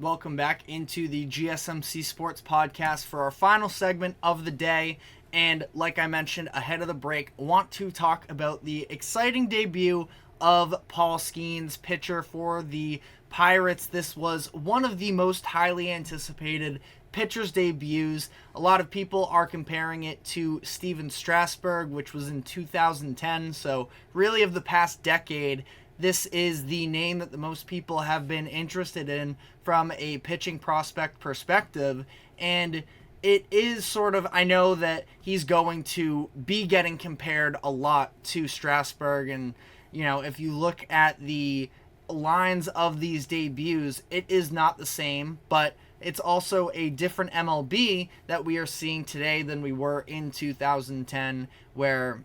Welcome back into the GSMC Sports Podcast for our final segment of the day. And like I mentioned ahead of the break, I want to talk about the exciting debut of Paul Skenes, pitcher for the Pirates. This was one of the most highly anticipated pitcher's debuts. A lot of people are comparing it to Steven Strasburg, which was in 2010. So really of the past decade, this is the name that the most people have been interested in from a pitching prospect perspective. And it is sort of, I know that he's going to be getting compared a lot to Strasburg. And, you know, if you look at the lines of these debuts, it is not the same, but it's also a different MLB that we are seeing today than we were in 2010, where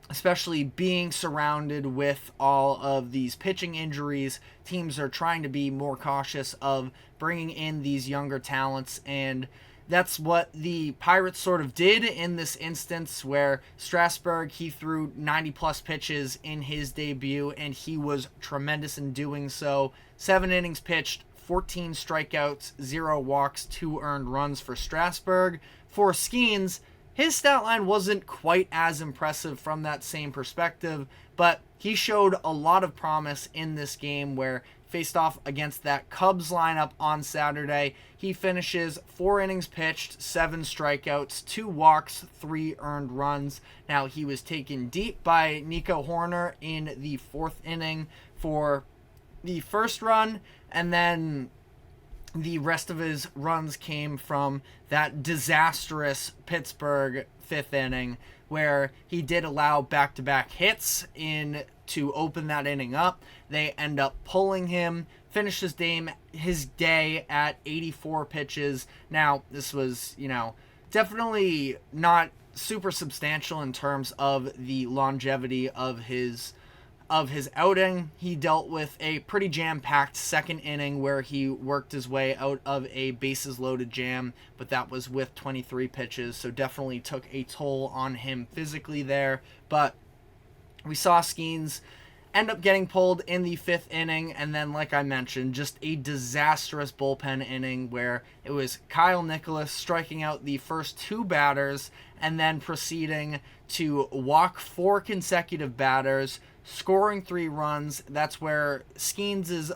especially being surrounded with all of these pitching injuries, teams are trying to be more cautious of bringing in these younger talents. And that's what the Pirates sort of did in this instance, where Strasburg, he threw 90 plus pitches in his debut, and he was tremendous in doing so. 7 innings pitched, 14 strikeouts, 0 walks, 2 earned runs for Strasburg. For Skenes, his stat line wasn't quite as impressive from that same perspective, but he showed a lot of promise in this game where faced off against that Cubs lineup on Saturday. He finishes 4 innings pitched, 7 strikeouts, 2 walks, 3 earned runs. Now, he was taken deep by Nico Horner in the 4th inning for the first run, and then the rest of his runs came from that disastrous Pittsburgh 5th inning, where he did allow back-to-back hits in to open that inning up. They end up pulling him, finished his day at 84 pitches. Now, this was, definitely not super substantial in terms of the longevity of his outing. He dealt with a pretty jam-packed second inning where he worked his way out of a bases-loaded jam, but that was with 23 pitches, so definitely took a toll on him physically there. But we saw Skenes end up getting pulled in the 5th inning, and then, like I mentioned, just a disastrous bullpen inning where it was Kyle Nicholas striking out the first 2 batters and then proceeding to walk 4 consecutive batters, scoring 3 runs. That's where Skenes'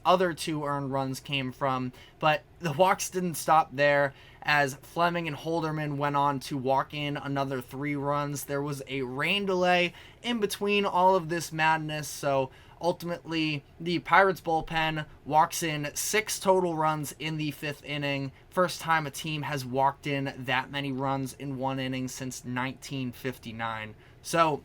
other 2 earned runs came from. But the walks didn't stop there, as Fleming and Holderman went on to walk in another 3 runs. There was a rain delay in between all of this madness, so ultimately the Pirates bullpen walks in 6 total runs in the 5th inning. First time a team has walked in that many runs in one inning since 1959. So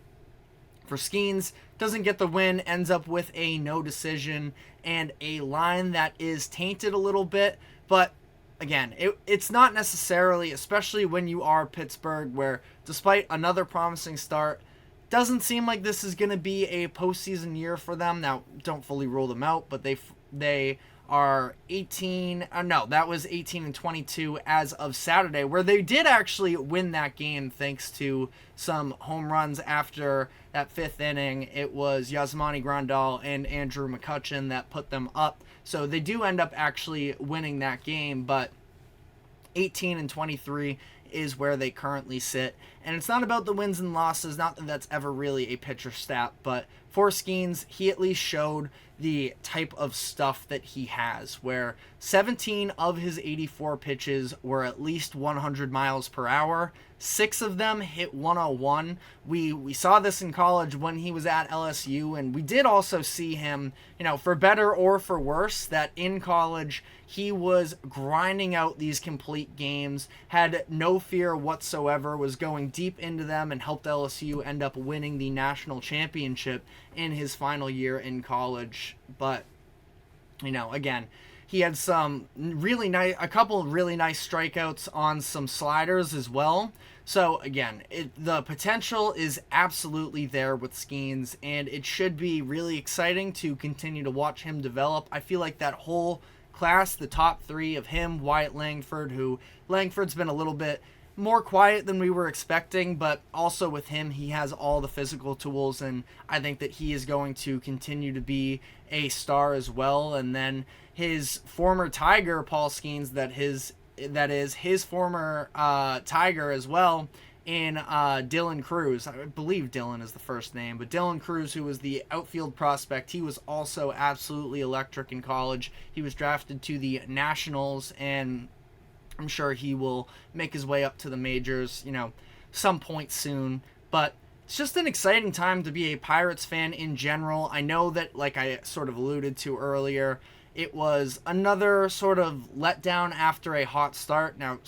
for Skenes, doesn't get the win, ends up with a no decision and a line that is tainted a little bit. But again, it's not necessarily, especially when you are Pittsburgh, where despite another promising start, doesn't seem like this is going to be a postseason year for them. Now, don't fully rule them out, but they are 18. That was 18-22 as of Saturday, where they did actually win that game thanks to some home runs after that 5th inning. It was Yasmani Grandal and Andrew McCutchen that put them up. So they do end up actually winning that game, but 18-23 is where they currently sit. And it's not about the wins and losses, not that that's ever really a pitcher stat, but for Skenes, he at least showed the type of stuff that he has, where 17 of his 84 pitches were at least 100 miles per hour. 6 of them hit 101. We saw this in college when he was at LSU, and we did also see him, for better or for worse, that in college he was grinding out these complete games, had no fear whatsoever, was going deep into them, and helped LSU end up winning the national championship in his final year in college. But, again, he had a couple of really nice strikeouts on some sliders as well. So again, the potential is absolutely there with Skenes, and it should be really exciting to continue to watch him develop. I feel like that whole class, the top 3 of him, Wyatt Langford, who Langford's been a little bit more quiet than we were expecting, but also with him, he has all the physical tools, and I think that he is going to continue to be a star as well. And then his former Tiger, Paul Skenes, that is his former Tiger as well, in Dylan Cruz. I believe Dylan is the first name, but Dylan Cruz, who was the outfield prospect, he was also absolutely electric in college. He was drafted to the Nationals, and I'm sure he will make his way up to the majors, some point soon. But it's just an exciting time to be a Pirates fan in general. I know that, like I sort of alluded to earlier, it was another sort of letdown after a hot start. Now,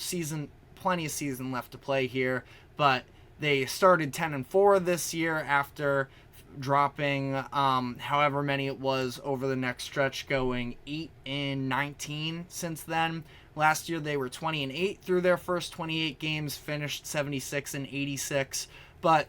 plenty of season left to play here, but they started 10-4 this year after dropping however many it was over the next stretch, going 8-19 since then. Last year they were 20-8 through their first 28 games, finished 76-86. But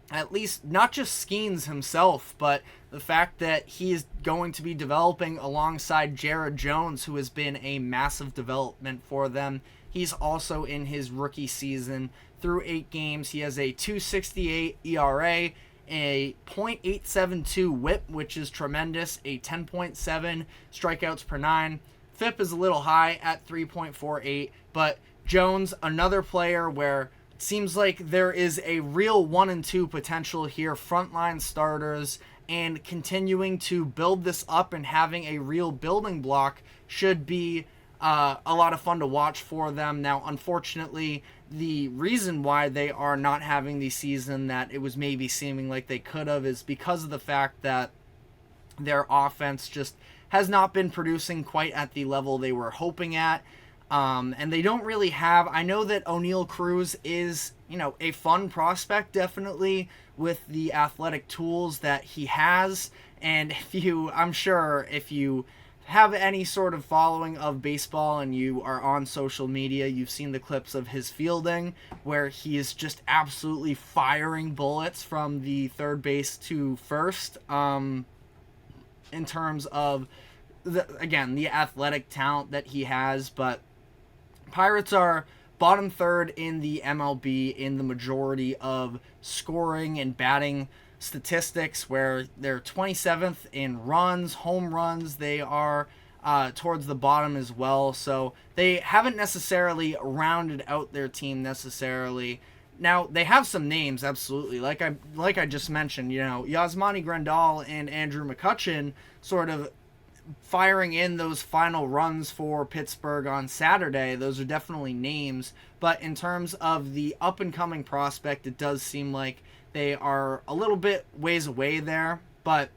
at least not just Skenes himself, but the fact that he is going to be developing alongside Jared Jones, who has been a massive development for them. He's also in his rookie season. Through 8 games, he has a 2.68 ERA, a .872 whip, which is tremendous, a 10.7 strikeouts per 9. FIP is a little high at 3.48, but Jones, another player where it seems like there is a real 1 and 2 potential here, frontline starters, and continuing to build this up and having a real building block should be a lot of fun to watch for them. Now, unfortunately, the reason why they are not having the season that it was maybe seeming like they could have is because of the fact that their offense just has not been producing quite at the level they were hoping at. And they don't really have... I know that O'Neal Cruz is, a fun prospect, definitely, with the athletic tools that he has. And I'm sure if you have any sort of following of baseball and you are on social media, you've seen the clips of his fielding where he is just absolutely firing bullets from the third base to first. In terms of, the athletic talent that he has. But Pirates are bottom third in the MLB in the majority of scoring and batting statistics, where they're 27th in runs, home runs. They are towards the bottom as well. So they haven't necessarily rounded out their team necessarily. Now, they have some names, absolutely. Like I just mentioned, Yasmani Grandal and Andrew McCutchen sort of firing in those final runs for Pittsburgh on Saturday. Those are definitely names. But in terms of the up-and-coming prospect, it does seem like they are a little bit ways away there. But,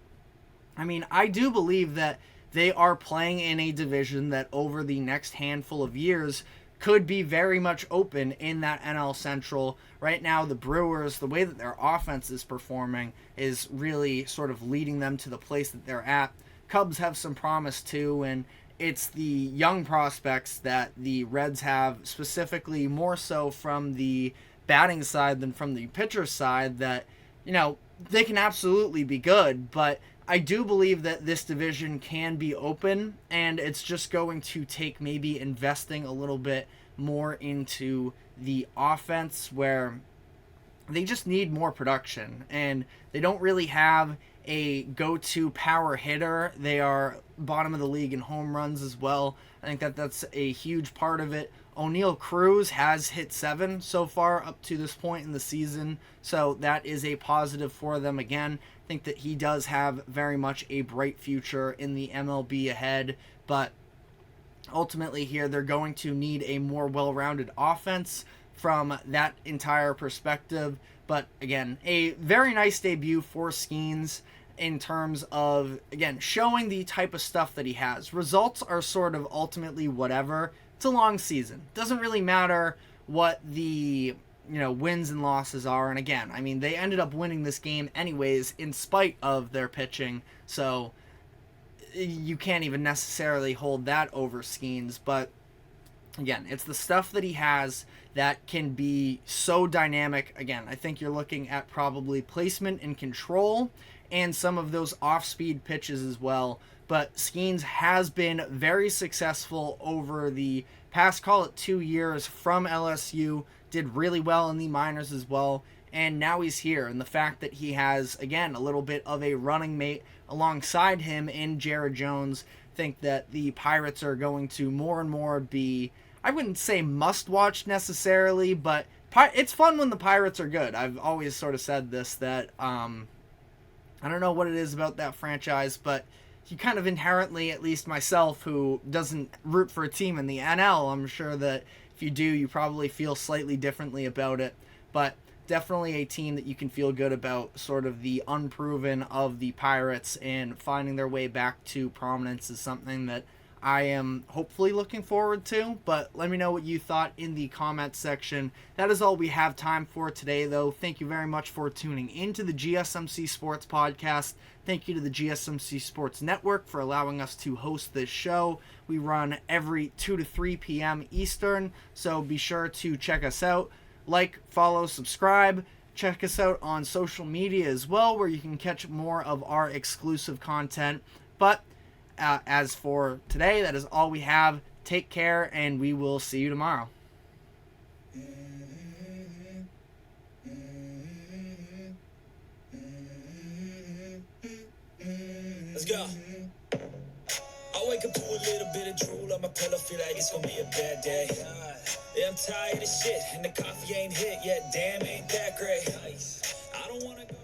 I do believe that they are playing in a division that over the next handful of years could be very much open in that NL Central. Right now, the Brewers, the way that their offense is performing is really sort of leading them to the place that they're at. Cubs have some promise too, and it's the young prospects that the Reds have, specifically more so from the batting side than from the pitcher side, that, they can absolutely be good, but I do believe that this division can be open, and it's just going to take maybe investing a little bit more into the offense, where they just need more production, and they don't really have a go-to power hitter. They are bottom of the league in home runs as well. I think that's a huge part of it. O'Neal Cruz has hit 7 so far up to this point in the season, so that is a positive for them. Again, I think that he does have very much a bright future in the MLB ahead, but ultimately here they're going to need a more well-rounded offense from that entire perspective. But again, a very nice debut for Skenes in terms of, again, showing the type of stuff that he has. Results are sort of ultimately whatever. It's a long season. Doesn't really matter what the wins and losses are. And again, they ended up winning this game anyways in spite of their pitching. So you can't even necessarily hold that over Skenes. But again, it's the stuff that he has that can be so dynamic. Again, I think you're looking at probably placement and control and some of those off-speed pitches as well. But Skenes has been very successful over the past, call it 2 years, from LSU did really well in the minors as well, and now he's here. And the fact that he has, again, a little bit of a running mate alongside him in Jared Jones, think that the Pirates are going to more and more be, I wouldn't say must-watch necessarily, but it's fun when the Pirates are good. I've always sort of said this, that I don't know what it is about that franchise, but you kind of inherently, at least myself, who doesn't root for a team in the NL, I'm sure that if you do, you probably feel slightly differently about it. But definitely a team that you can feel good about, sort of the unproven of the Pirates, and finding their way back to prominence is something that I am hopefully looking forward to. But let me know what you thought in the comments section. That is all we have time for today, though. Thank you very much for tuning into the GSMC Sports Podcast. Thank you to the GSMC Sports Network for allowing us to host this show. We run every 2 to 3 p.m. Eastern, so be sure to check us out. Like, follow, subscribe. Check us out on social media as well, where you can catch more of our exclusive content. But as for today, that is all we have. Take care, and we will see you tomorrow. Let's go. I wake up to a little bit of drool on my pillow, feel like it's gonna be a bad day. Yeah, I'm tired of shit, and the coffee ain't hit yet. Damn, ain't that great. I don't wanna go.